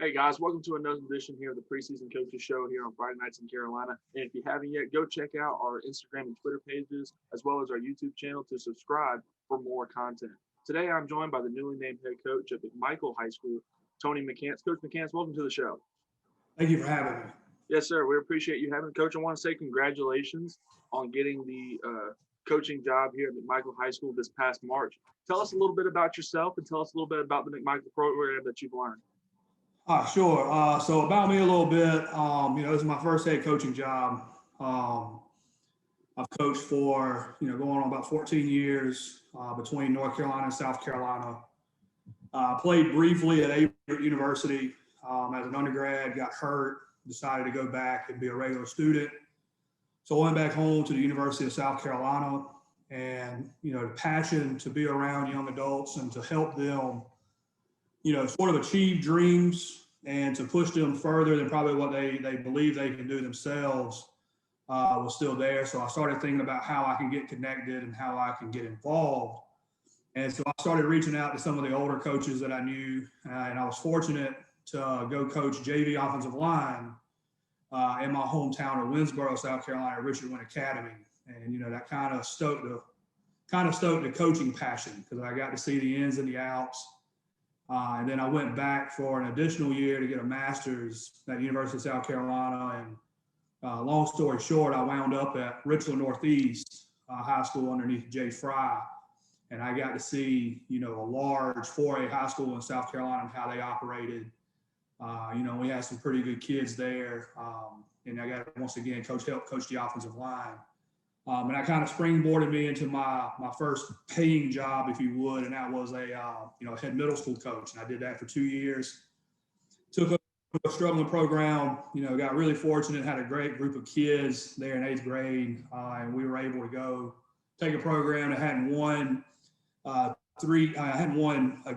Hey guys, welcome to another edition here of the preseason coaches show here on Friday nights in Carolina. And if you haven't yet, go check out our Instagram and Twitter pages as well as our YouTube channel to subscribe for more content. Today I'm joined by the newly named head coach at McMichael High School, Tony McCants. Coach McCants, welcome to the show. Thank you for having me. Yes, sir. We appreciate you having Coach. I want to say congratulations on getting the coaching job here at McMichael High School this past March. Tell us a little bit about yourself and tell us a little bit about the McMichael program that you've learned. Sure. So about me a little bit, this is my first head coaching job. I've coached for, going on about 14 years between North Carolina and South Carolina. Played briefly at Abraham University as an undergrad, got hurt, decided to go back and be a regular student. So I went back home to the University of South Carolina and, the passion to be around young adults and to help them sort of achieve dreams and to push them further than probably what they believe they can do themselves was still there. So I started thinking about how I can get connected and how I can get involved. And so I started reaching out to some of the older coaches that I knew, and I was fortunate to go coach JV offensive line in my hometown of Winsboro, South Carolina, at Richard Wynn Academy. And, that kind of stoked the coaching passion because I got to see the ins and the outs. And then I went back for an additional year to get a master's at the University of South Carolina. And long story short, I wound up at Richland Northeast High School underneath Jay Fry. And I got to see, a large 4A high school in South Carolina and how they operated. We had some pretty good kids there. And I got to, once again, help coach the offensive line. And that kind of springboarded me into my first paying job, if you would, and that was a head middle school coach. And I did that for 2 years. Took a struggling program, got really fortunate, had a great group of kids there in 8th grade, and we were able to go take a program that hadn't won a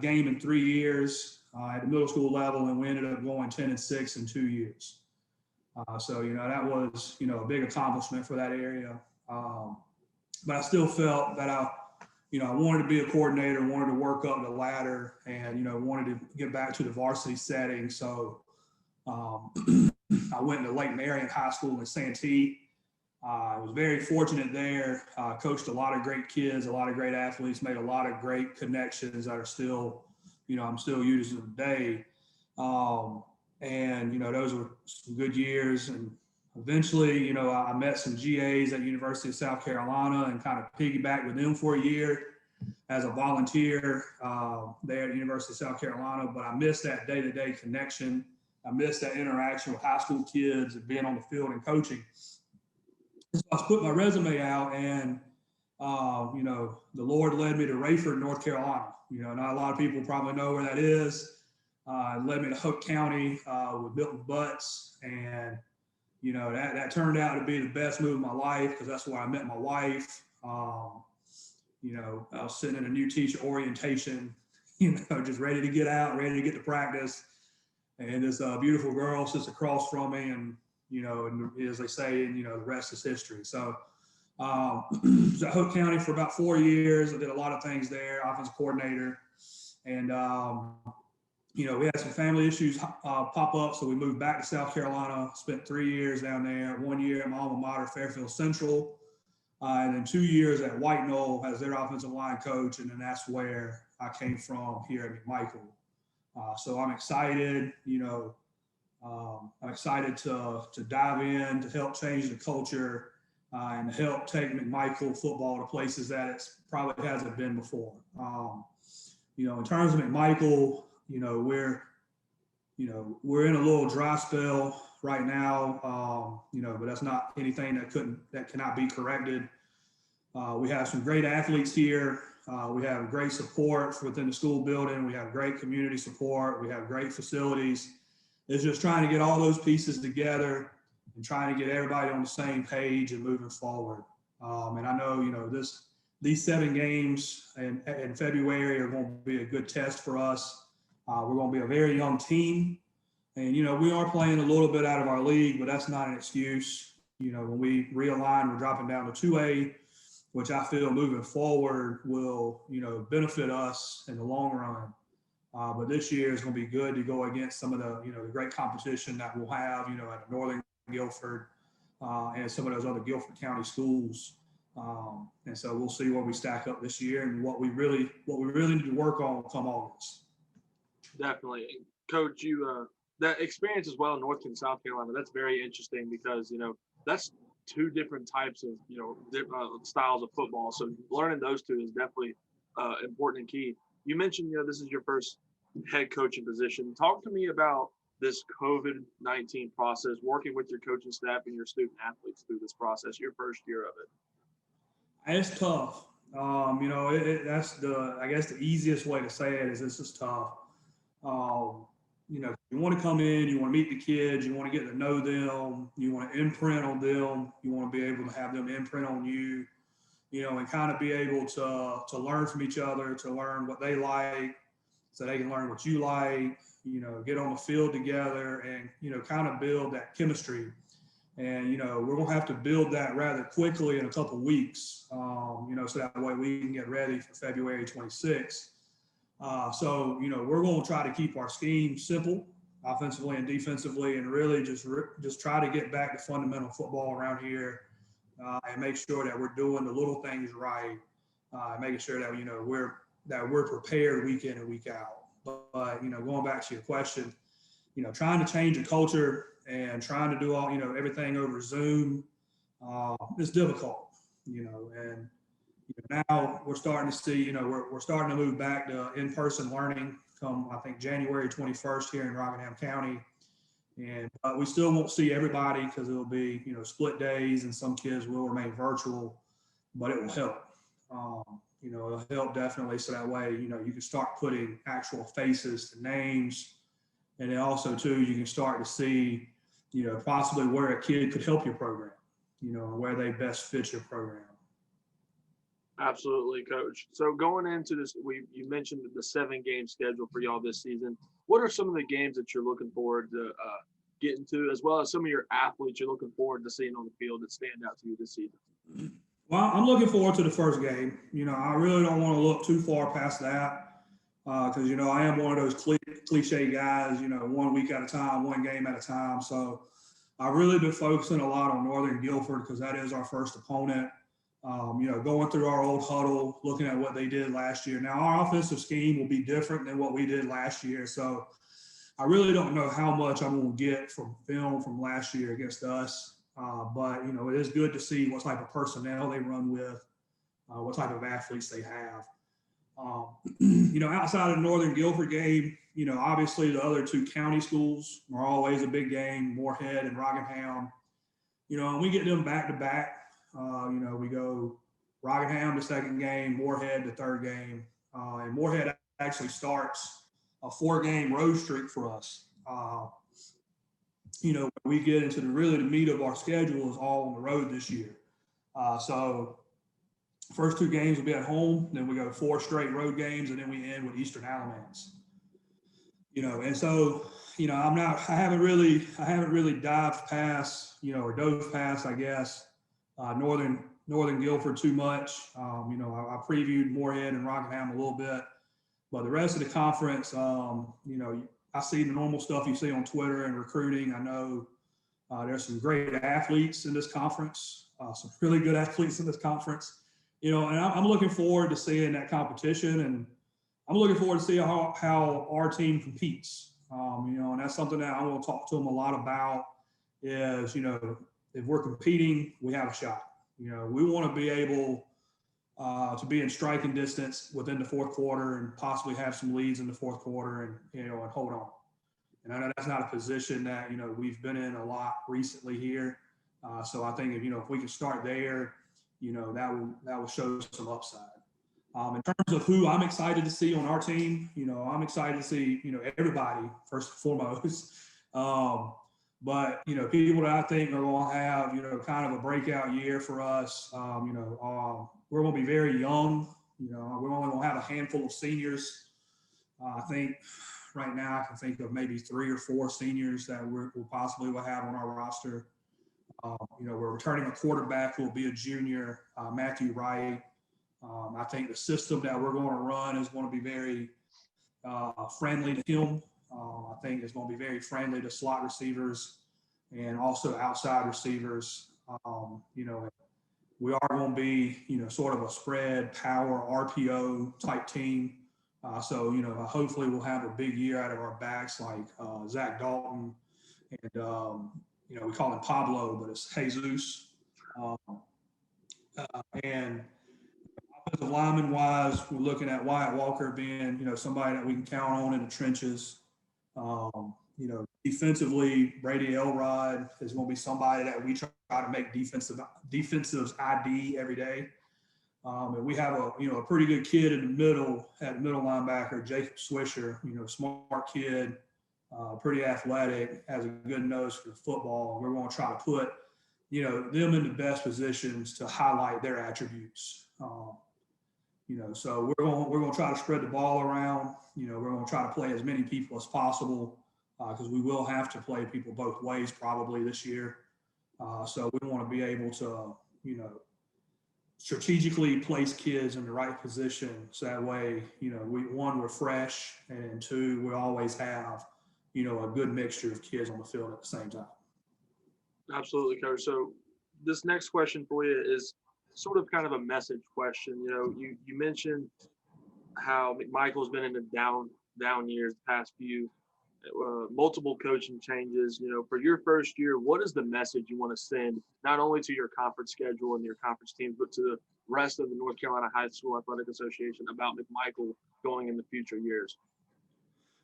game in 3 years at the middle school level, and we ended up going 10-6 in 2 years. So that was a big accomplishment for that area. But I still felt that I wanted to be a coordinator, wanted to work up the ladder, and wanted to get back to the varsity setting. So I went to Lake Marion High School in Santee. I was very fortunate there. Coached a lot of great kids, a lot of great athletes, made a lot of great connections that are still, I'm still using today. And those were some good years. And eventually, I met some GAs at University of South Carolina and kind of piggybacked with them for a year as a volunteer there at the University of South Carolina. But I missed that day-to-day connection. I missed that interaction with high school kids and being on the field and coaching. So I put my resume out, and the Lord led me to Rayford, North Carolina. Not a lot of people probably know where that is. It led me to Hoke County with Milton Butts, and that turned out to be the best move of my life because that's where I met my wife. I was sitting in a new teacher orientation, just ready to get out, ready to get to practice. And this beautiful girl sits across from me, and, and as they say, the rest is history. So I was at Hoke County for about 4 years. I did a lot of things there, offensive coordinator. And, we had some family issues pop up, so we moved back to South Carolina, spent 3 years down there, 1 year at my alma mater, Fairfield Central, and then 2 years at White Knoll as their offensive line coach, and then that's where I came from here at McMichael. So I'm excited, I'm excited to dive in, to help change the culture, and to help take McMichael football to places that it probably hasn't been before. In terms of McMichael, we're in a little dry spell right now, but that's not anything that cannot be corrected. We have some great athletes here. We have great support within the school building. We have great community support. We have great facilities. It's just trying to get all those pieces together and trying to get everybody on the same page and moving forward. And I know, these 7 games in February are going to be a good test for us. We're going to be a very young team, and, we are playing a little bit out of our league, but that's not an excuse. When we realign, we're dropping down to 2A, which I feel moving forward will, benefit us in the long run. But this year is going to be good to go against some of the, the great competition that we'll have, at Northern Guilford and some of those other Guilford County schools. And so we'll see where we stack up this year and what we really need to work on come August. Definitely. Coach, you that experience as well in North and South Carolina, that's very interesting because, that's two different types of, styles of football. So learning those two is definitely important and key. You mentioned, this is your first head coaching position. Talk to me about this COVID-19 process, working with your coaching staff and your student athletes through this process, your first year of it. It's tough. That's I guess the easiest way to say it is this is tough. You want to come in, you want to meet the kids, you want to get to know them, you want to imprint on them, you want to be able to have them imprint on you, and kind of be able to learn from each other, to learn what they like, so they can learn what you like, get on the field together and, kind of build that chemistry. And, we're going to have to build that rather quickly in a couple of weeks, so that way we can get ready for February 26th. So, we're going to try to keep our scheme simple, offensively and defensively, and really just try to get back to fundamental football around here and make sure that we're doing the little things right, making sure that, we're prepared week in and week out. But going back to your question, trying to change the culture and trying to do all, everything over Zoom is difficult, and now we're starting to see, we're starting to move back to in-person learning come, I think, January 21st here in Rockingham County. And we still won't see everybody because it'll be, split days and some kids will remain virtual, but it will help. It'll help definitely so that way, you can start putting actual faces to names. And then also, too, you can start to see, possibly where a kid could help your program, where they best fit your program. Absolutely, Coach. So going into this, you mentioned the 7-game schedule for y'all this season. What are some of the games that you're looking forward to getting to, as well as some of your athletes you're looking forward to seeing on the field that stand out to you this season? Well, I'm looking forward to the first game. I really don't want to look too far past that because, I am one of those cliche guys, 1 week at a time, 1 game at a time. So I've really been focusing a lot on Northern Guilford because that is our first opponent. Going through our old huddle, looking at what they did last year. Now, our offensive scheme will be different than what we did last year. So I really don't know how much I'm going to get from film from last year against us. But, it is good to see what type of personnel they run with, what type of athletes they have. Outside of the Northern Guilford game, obviously the other 2 county schools are always a big game, Moorhead and Rockingham. And we get them back to back. We go Rockingham the second game, Moorhead the third game. And Moorhead actually starts a 4-game road streak for us. We get into the meat of our schedule is all on the road this year. So first 2 games will be at home, then we go 4 straight road games, and then we end with Eastern Alamance. And so, I haven't really dived past, or dove past, I guess, Northern Guilford too much. I previewed Moorhead and Rockingham a little bit, but the rest of the conference, I see the normal stuff you see on Twitter and recruiting. I know there's some great athletes in this conference, some really good athletes in this conference, and I'm looking forward to seeing that competition, and I'm looking forward to seeing how our team competes, and that's something that I want to talk to them a lot about is, if we're competing, we have a shot. We want to be able to be in striking distance within the fourth quarter and possibly have some leads in the fourth quarter and hold on. And I know that's not a position that, we've been in a lot recently here. So I think if we can start there, that will show some upside. In terms of who I'm excited to see on our team, I'm excited to see, everybody first and foremost. But, people that I think are going to have, kind of a breakout year for us, we're going to be very young. We're only going to have a handful of seniors. I think right now I can think of maybe 3 or 4 seniors that we'll possibly have on our roster. We're returning a quarterback who will be a junior, Matthew Wright. I think the system that we're going to run is going to be very friendly to him. I think it's going to be very friendly to slot receivers and also outside receivers. We are going to be, sort of a spread power RPO type team. Hopefully we'll have a big year out of our backs like Zach Dalton and, we call him Pablo, but it's Jesus. Um, and offensive lineman wise, we're looking at Wyatt Walker being, somebody that we can count on in the trenches. Defensively, Brady Elrod is going to be somebody that we try to make defensive ID every day. And we have a pretty good kid in the middle at middle linebacker, Jacob Swisher, smart kid, pretty athletic, has a good nose for the football. We're going to try to put, them in the best positions to highlight their attributes. So we're going to try to spread the ball around. We're going to try to play as many people as possible because we will have to play people both ways probably this year. So we want to be able to, strategically place kids in the right position. So that way, we're fresh, and two, we always have, a good mixture of kids on the field at the same time. Absolutely, Coach. So this next question for you is sort of kind of a message question. You mentioned how McMichael's been in the down years, the past few, multiple coaching changes. For your first year, what is the message you want to send not only to your conference schedule and your conference teams, but to the rest of the North Carolina High School Athletic Association about McMichael going in the future years?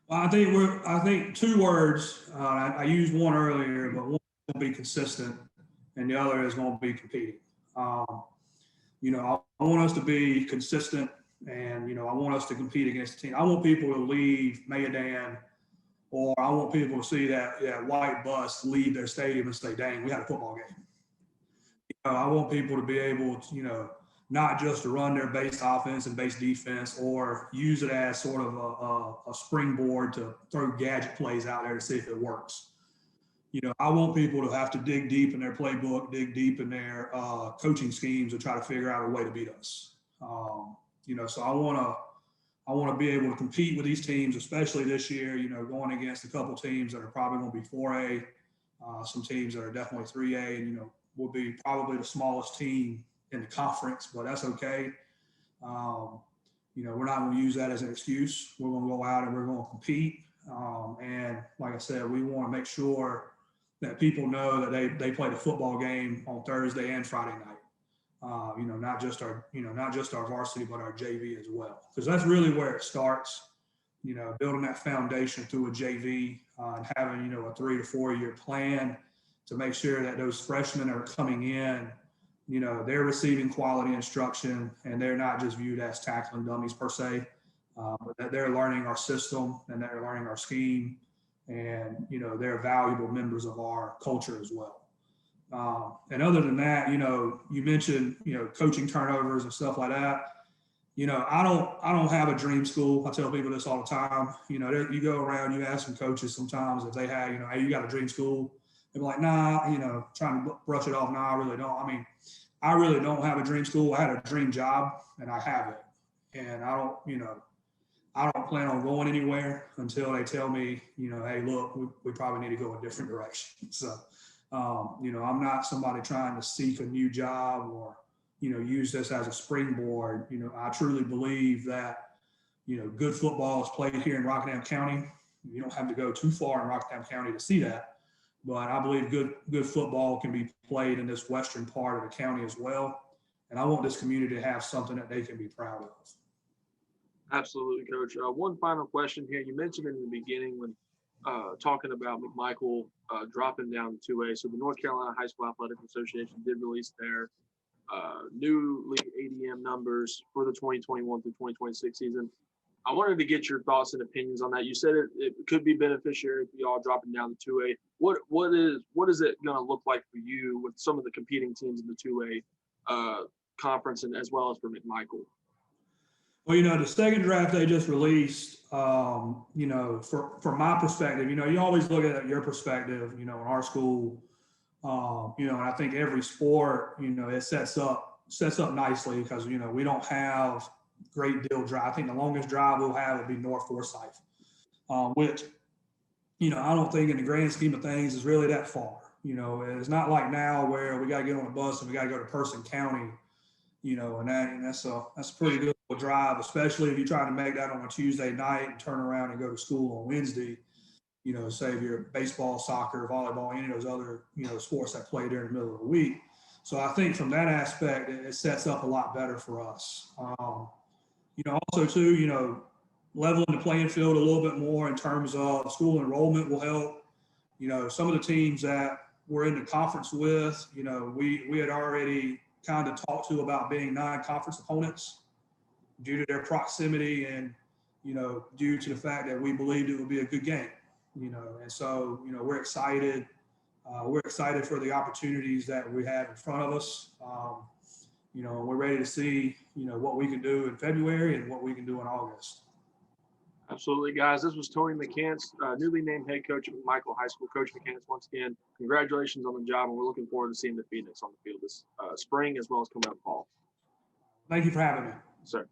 Well, I think two words. I used one earlier, but one will be consistent, and the other is going to be competing. I want us to be consistent, and I want us to compete against the team. I want people to leave Mayodan, or I want people to see that white bus leave their stadium and say, "Dang, we had a football game." I want people to be able to, not just to run their base offense and base defense, or use it as sort of a springboard to throw gadget plays out there to see if it works. I want people to have to dig deep in their playbook, dig deep in their coaching schemes, and try to figure out a way to beat us. So I want to be able to compete with these teams, especially this year. Going against a couple teams that are probably going to be 4A, some teams that are definitely 3A, and we'll be probably the smallest team in the conference, but that's okay. We're not going to use that as an excuse. We're going to go out and we're going to compete. And like I said, we want to make sure that people know that they play the football game on Thursday and Friday night. Not just our varsity, but our JV as well, because that's really where it starts. Building that foundation through a JV and having a 3 to 4 year plan to make sure that those freshmen are coming in, they're receiving quality instruction and they're not just viewed as tackling dummies per se, but that they're learning our system and they're learning our scheme, and they're valuable members of our culture as well. And other than that, you mentioned coaching turnovers and stuff like that. I don't have a dream school. I tell people this all the time. You go around, you ask some coaches sometimes if they have, hey, you got a dream school. They're like, nah, trying to brush it off. Nah, I really don't. I mean, I really don't have a dream school. I had a dream job and I have it. And I don't plan on going anywhere until they tell me, hey, look, we probably need to go a different direction. So, I'm not somebody trying to seek a new job or, use this as a springboard. I truly believe that, good football is played here in Rockingham County. You don't have to go too far in Rockingham County to see that. But I believe good football can be played in this western part of the county as well. And I want this community to have something that they can be proud of. Absolutely, Coach. One final question here. You mentioned in the beginning when talking about McMichael dropping down to 2A. So the North Carolina High School Athletic Association did release their new league ADM numbers for the 2021 through 2026 season. I wanted to get your thoughts and opinions on that. You said it could be beneficiary for y'all dropping down to 2A. What is it going to look like for you with some of the competing teams in the 2A conference, and as well as for McMichael? Well, the second draft they just released, from my perspective, you always look at your perspective, in our school, and I think every sport, it sets up nicely because, we don't have, great deal drive. I think the longest drive we'll have will be North Forsyth, which, I don't think in the grand scheme of things is really that far. It's not like now where we got to get on a bus and we got to go to Person County, and that's a pretty good drive, especially if you're trying to make that on a Tuesday night and turn around and go to school on Wednesday. Say if you're baseball, soccer, volleyball, any of those other, sports that play during the middle of the week. So I think from that aspect, it sets up a lot better for us. Also too, leveling the playing field a little bit more in terms of school enrollment will help. Some of the teams that we're in the conference with, we had already kind of talked to about being non-conference opponents due to their proximity and, due to the fact that we believed it would be a good game, and so, we're excited. We're excited for the opportunities that we have in front of us. We're ready to see, what we can do in February and what we can do in August. Absolutely, guys. This was Tony McCants, newly named head coach at McMichael High School. Coach McCants, once again, congratulations on the job, and we're looking forward to seeing the Phoenix on the field this spring as well as coming up fall. Thank you for having me. Sir.